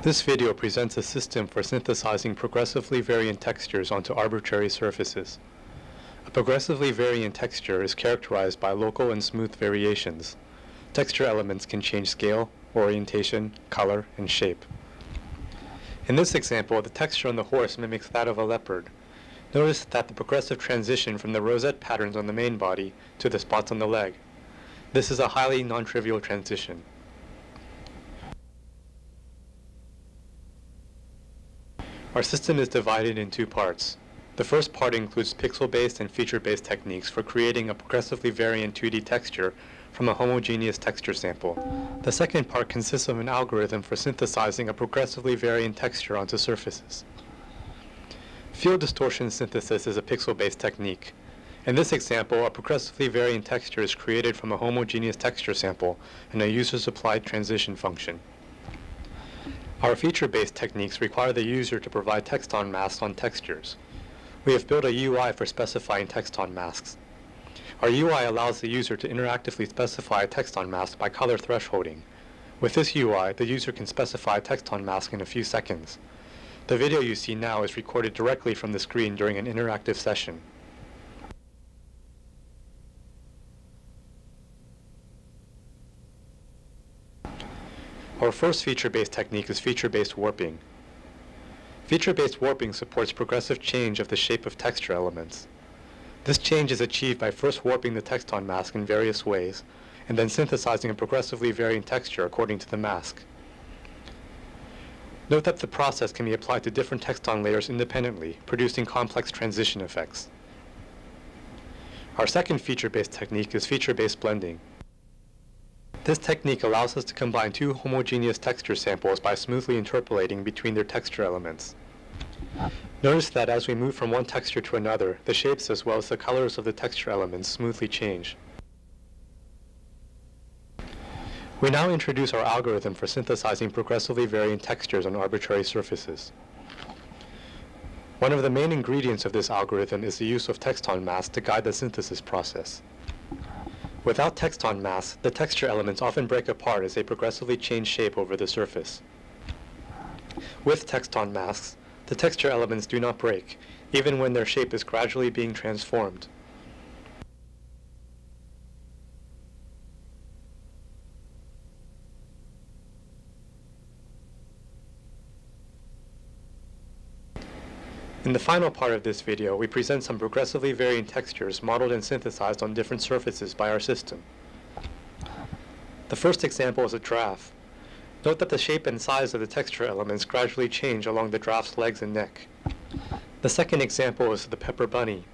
This video presents a system for synthesizing progressively variant textures onto arbitrary surfaces. A progressively variant texture is characterized by local and smooth variations. Texture elements can change scale, orientation, color, and shape. In this example, the texture on the horse mimics that of a leopard. Notice that the progressive transition from the rosette patterns on the main body to the spots on the leg. This is a highly non-trivial transition. Our system is divided in two parts. The first part includes pixel-based and feature-based techniques for creating a progressively variant 2D texture from a homogeneous texture sample. The second part consists of an algorithm for synthesizing a progressively variant texture onto surfaces. Field distortion synthesis is a pixel-based technique. In this example, a progressively variant texture is created from a homogeneous texture sample and a user-supplied transition function. Our feature-based techniques require the user to provide text-on masks on textures. We have built a UI for specifying text-on masks. Our UI allows the user to interactively specify a text-on mask by color thresholding. With this UI, the user can specify a text-on mask in a few seconds. The video you see now is recorded directly from the screen during an interactive session. Our first feature-based technique is feature-based warping. Feature-based warping supports progressive change of the shape of texture elements. This change is achieved by first warping the text-on mask in various ways, and then synthesizing a progressively varying texture according to the mask. Note that the process can be applied to different text-on layers independently, producing complex transition effects. Our second feature-based technique is feature-based blending. This technique allows us to combine two homogeneous texture samples by smoothly interpolating between their texture elements. Notice that as we move from one texture to another, the shapes as well as the colors of the texture elements smoothly change. We now introduce our algorithm for synthesizing progressively variant textures on arbitrary surfaces. One of the main ingredients of this algorithm is the use of text-on masks to guide the synthesis process. Without text-on masks, the texture elements often break apart as they progressively change shape over the surface. With text-on masks, the texture elements do not break, even when their shape is gradually being transformed. In the final part of this video, we present some progressively varying textures modeled and synthesized on different surfaces by our system. The first example is a giraffe. Note that the shape and size of the texture elements gradually change along the giraffe's legs and neck. The second example is the pepper bunny.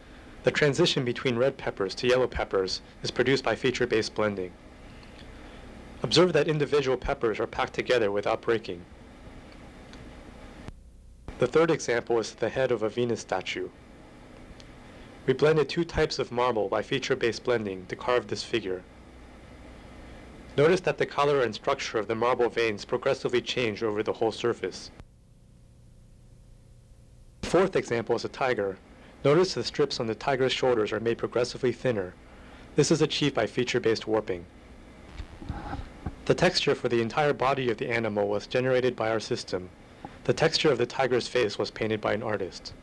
The transition between red peppers to yellow peppers is produced by feature-based blending. Observe that individual peppers are packed together without breaking. The third example is the head of a Venus statue. We blended two types of marble by feature-based blending to carve this figure. Notice that the color and structure of the marble veins progressively change over the whole surface. The fourth example is a tiger. Notice the strips on the tiger's shoulders are made progressively thinner. This is achieved by feature-based warping. The texture for the entire body of the animal was generated by our system. The texture of the tiger's face was painted by an artist.